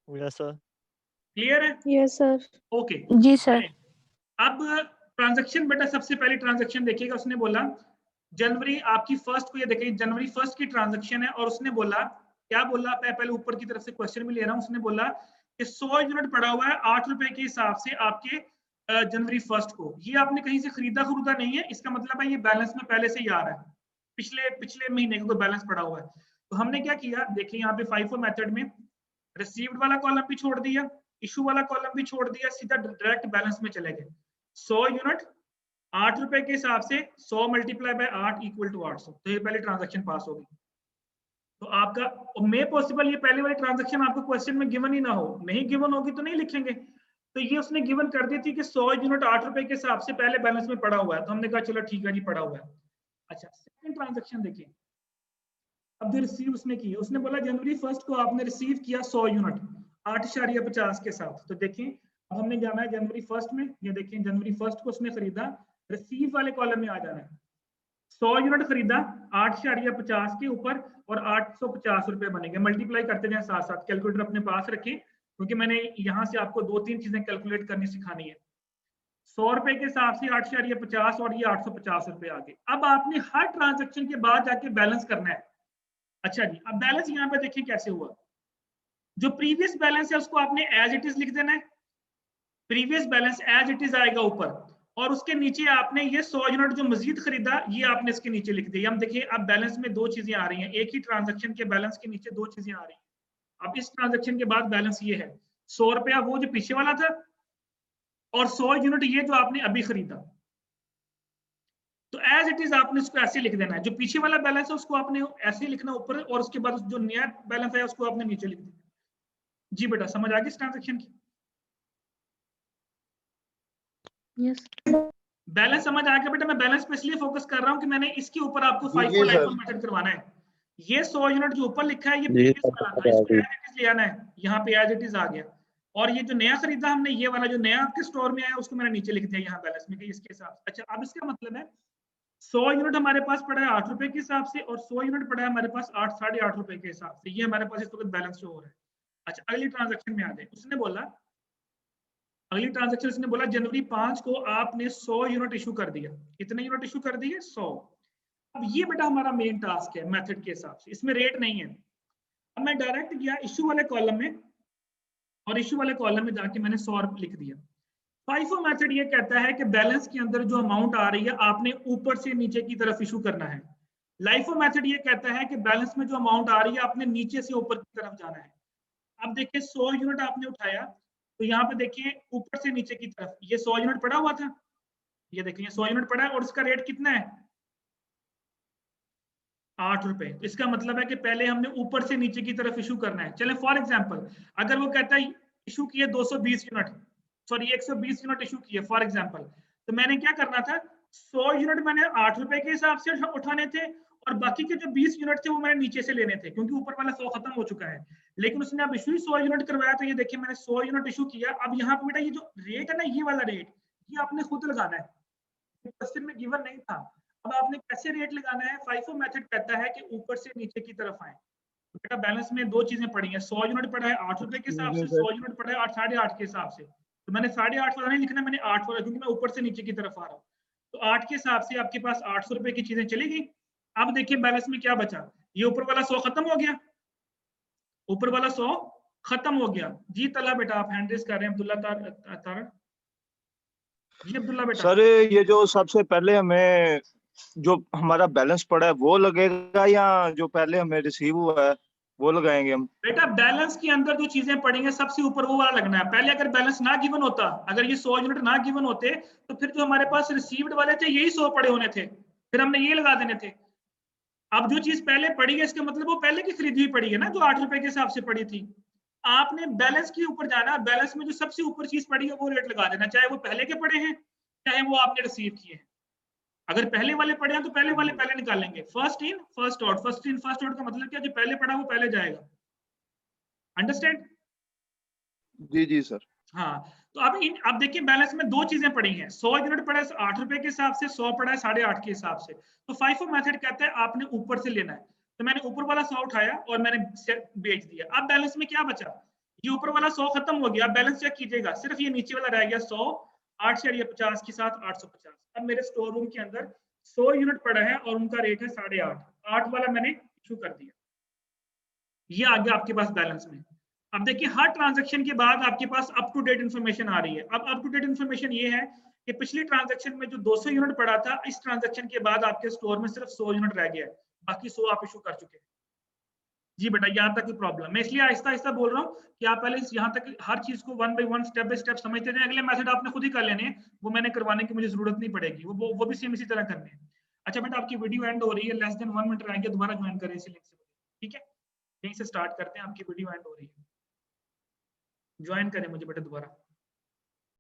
Yes sir. क्लियर है? Yes sir. ओके जी सर। अब ट्रांजैक्शन बेटा सबसे पहली ट्रांजैक्शन देखिएगा, उसने बोला जनवरी आपकी फर्स्ट को, ये देखिए जनवरी फर्स्ट की ट्रांजैक्शन है, और उसने बोला क्या बोला, मैं पहले ऊपर की तरफ से क्वेश्चन में ले रहा हूँ। उसने बोला कि 100 यूनिट पड़ा हुआ है 8 रुपए के हिसाब से आपके जनवरी फर्स्ट को। ये आपने कहीं से खरीदा नहीं है, इसका मतलब है ये बैलेंस में पहले से ही आ रहा है, पिछले महीने का कोई बैलेंस पड़ा हुआ है। तो हमने क्या किया, देखिए यहाँ पे फाइफो मेथड में रिसीव्ड वाला कॉलम भी छोड़ दिया, इशू वाला कॉलम भी छोड़ दिया, सीधा डायरेक्ट बैलेंस में चले गए। 100 यूनिट 8 रुपए के हिसाब से 100 मल्टीप्लाई बाय 8 इक्वल टू 800, तो ये पहले ट्रांजैक्शन पास होगी। तो आपका मे पॉसिबल ये पहले वाली ट्रांजैक्शन आपको क्वेश्चन में गिवन ही ना हो, नहीं गिवन होगी तो नहीं लिखेंगे। तो ये उसने गिवन कर दी थी कि 100 यूनिट 8 रुपए के हिसाब से पहले बैलेंस में पड़ा हुआ है, तो हमने कहा चलो ठीक है जी पड़ा हुआ है। अच्छा सेकंड ट्रांजैक्शन देखिए, अब जो रिसीव उसने की, उसने बोला जनवरी फर्स्ट को आपने रिसीव किया 100 यूनिट 8.50 के साथ। तो देखिए अब हमने जाना है जनवरी फर्स्ट में, ये देखिए जनवरी फर्स्ट को उसने खरीदा, रिसीव वाले कॉलम में आ जाना है। 100 यूनिट खरीदा 8.50 के ऊपर और 850 रुपए बनेंगे, मल्टीप्लाई करते जाए साथ साथ, कैलकुलेटर अपने पास रखें क्योंकि मैंने यहाँ से आपको 2-3 चीजें कैलकुलेट करनी सिखानी है। 100 रुपए के हिसाब से 8.50 और ये 850 रुपए आ गए। अब आपने हर ट्रांजेक्शन के बाद जाके बैलेंस करना है। अच्छा जी, अब बैलेंस यहाँ पे देखिए कैसे हुआ, जो प्रीवियस बैलेंस है उसको आपने एज इट इज लिख देना है, previous balance as it is आएगा ऊपर, और उसके नीचे आपने ये 100 यूनिट जो मजीद खरीदा ये आपने इसके नीचे लिख दिया। हम देखिए अब बैलेंस में 2 चीजें आ रही हैं, एक ही ट्रांजैक्शन के बैलेंस के नीचे 2 चीजें आ रही हैं। अब इस ट्रांजैक्शन के बाद बैलेंस ये है 100 रुपया वो जो पीछे वाला था, और 100 यूनिट ये जो आपने अभी खरीदा। तो एज इट इज आपने उसको ऐसे लिख देना है, जो पीछे वाला बैलेंस है उसको आपने ऐसे लिखना ऊपर, और उसके बाद जो नया बैलेंस है उसको आपने नीचे लिख देना। जी बेटा समझ आ गई इस ट्रांजैक्शन की? यस। बैलेंस समझ आ गया बेटा? मैं बैलेंस पे इसलिए फोकस कर रहा हूं कि मैंने इसके ऊपर आपको जी, फाइफो लाइफो सर। मेथड करवाना है। ये 100 यूनिट जो ऊपर लिखा है ये जी, प्रीवियस सर, वाला था, समझ आ इसको गई। एज इट इज ले आना है, यहाँ पे एज इट इज आ गया। और ये जो नया खरीदा हमने, ये वाला जो नया आपके स्टोर में आया उसको मैंने नीचे लिख दिया यहाँ बैलेंस में कि इसके हिसाब से। अच्छा अब इसका मतलब है 100 यूनिट हमारे पास पड़ा है 8 रुपए के हिसाब से, और 100 यूनिट पड़ा है हमारे पास 8-8.5 रुपए के हिसाब से, ये हमारे पास इस वक्त बैलेंस शो हो रहा है। अच्छा अगली ट्रांजेक्शन में आ जाए, उसने बोला अगली ट्रांजेक्शन उसने बोला जनवरी 5 को आपने 100 यूनिट इशू कर दिया। कितने यूनिट इशू कर दिए? 100। अब ये बेटा हमारा मेन टास्क है मेथड के हिसाब से, इसमें रेट नहीं है। अब मैं डायरेक्ट गया इशू वाले कॉलम में, और इशू वाले कॉलम में जाके मैंने 100 लिख दिया। फाइफो मेथड ये कहता है कि बैलेंस के अंदर जो अमाउंट आ रही है आपने ऊपर से नीचे की तरफ इशू करना है। लाइफो मेथड ये कहता है कि बैलेंस में जो अमाउंट आ रही है आपने नीचे से ऊपर की तरफ जाना है। अब देखिए 100 यूनिट आपने उठाया, तो यहाँ पे देखिए ऊपर से नीचे की तरफ ये 100 यूनिट पड़ा हुआ था, ये देखिए 100 यूनिट पड़ा है, और इसका रेट कितना है? ₹8। तो इसका मतलब है कि पहले हमने ऊपर से नीचे की तरफ इशू करना है। चले फॉर एग्जांपल अगर वो कहता है इशू किए 220 यूनिट, सॉरी 120 यूनिट इशू किए फॉर एग्जांपल, तो मैंने क्या करना था, 100 यूनिट मैंने ₹8 के हिसाब से उठाने थे और बाकी के जो 20 यूनिट थे वो मैंने नीचे से लेने थे, क्योंकि ऊपर वाला 100 खत्म हो चुका है। लेकिन उसने अब इशू ही 100 यूनिट करवाया, तो ये देखिए मैंने 100 यूनिट इशू किया। अब यहाँ पे बेटा ये जो रेट है ना, ये वाला रेट, ये आपने खुद लगाना है, क्वेश्चन में गिवन नहीं था। अब आपने कैसे रेट लगाना है, FIFO मेथड कहता है कि ऊपर से नीचे की तरफ आए। बेटा बैलेंस में दो चीजें पड़ी हैं, 100 यूनिट पड़ा है ₹8 के हिसाब से, 100 यूनिट पड़ा है 8.5 के हिसाब से। तो मैंने 8.5 वाला नहीं लिखना, मैंने 8 वाला, क्योंकि मैं ऊपर से नीचे की तरफ आ रहा हूँ। तो 8 के हिसाब से आपके पास ₹800 की चीजें चली गई। अब देखिए बैलेंस में क्या बचा, ये ऊपर वाला 100 खत्म हो गया, ऊपर वाला 100 खत्म हो गया। जी तला बेटा आप हैंड रेज कर रहे हैं, अब्दुल्ला तारा। जी अब्दुल्ला बेटा। सर ये जो सबसे पहले हमें जो हमारा बैलेंस पड़ा है वो लगेगा, या जो पहले हमें रिसीव हुआ है वो लगाएंगे हम? बेटा बैलेंस के अंदर जो चीजें पड़ी हैं सबसे ऊपर वो वाला लगना है। पहले अगर बैलेंस ना गिवन होता, अगर ये 100 यूनिट ना गिवन होते, तो फिर जो हमारे पास रिसीव्ड वाले थे यही 100 पड़े होने थे, फिर हमने ये लगा देने थे। अब जो चीज पहले पड़ी है इसका मतलब वो पहले की खरीदी हुई पड़ी है ना, जो ₹8 के हिसाब से पड़ी थी। आपने बैलेंस के ऊपर जाना, बैलेंस में जो सबसे ऊपर चीज पड़ी है वो रेट लगा देना, चाहे वो पहले के पड़े हैं चाहे वो आपने रिसीव किए हैं। अगर पहले वाले पड़े हैं तो पहले वाले पहले निकालेंगे, first in first out. First in first out का मतलब क्या, जो पहले पड़ा वो पहले जाएगा। अंडरस्टैंड? जी जी सर। हाँ, तो अब देखिए बैलेंस में दो चीजें पड़ी हैं, 100 यूनिट पड़ा है ₹8 के हिसाब से, 100 पड़ा है 8.5 के हिसाब से। तो FIFO मेथड कहता है आपने ऊपर से लेना है। तो मैंने ऊपर वाला 100 उठाया और मैंने बेच दिया। अब बैलेंस में क्या बचा, ये ऊपर वाला 100 खत्म हो गया। बैलेंस चेक कीजिएगा, सिर्फ ये नीचे वाला रह गया 100, 8 से 50 के साथ 850। अब मेरे स्टोर रूम के अंदर 100 यूनिट पड़ा है और उनका रेट है 8.5, 8 वाला मैंने इशू कर दिया। ये आ गया आपके पास बैलेंस में। अब देखिए हर ट्रांजैक्शन के बाद आपके पास अप टू डेट इन्फॉर्मेशन आ रही है। अब अप टू डेट इन्फॉर्मेशन ये है कि पिछली ट्रांजैक्शन में जो 200 यूनिट पड़ा था, इस ट्रांजैक्शन के बाद आपके स्टोर में सिर्फ 100 यूनिट रह गया है, बाकी 100 आप इशू कर चुके हैं। जी बेटा यहाँ तक कोई प्रॉब्लम, मैं इसलिए आहिस्ता आहिस्ता बोल रहा हूँ कि आप पहले यहाँ तक हर चीज को one by one step by step समझते जाएं। अगले मैथड आपने खुद ही कर लेने हैं, वो मैंने करवाने की मुझे जरूरत नहीं पड़ेगी, वो भी सेम इसी तरह करने हैं। अच्छा बेटा आपकी वीडियो एंड हो रही है, लेस देन 1 मिनट रहेंगे, दोबारा ज्वाइन करें इसी लिंक से, ठीक है? यहीं से स्टार्ट करते हैं, आपकी वीडियो एंड हो रही है, ज्वाइन करें मुझे बेटा दोबारा।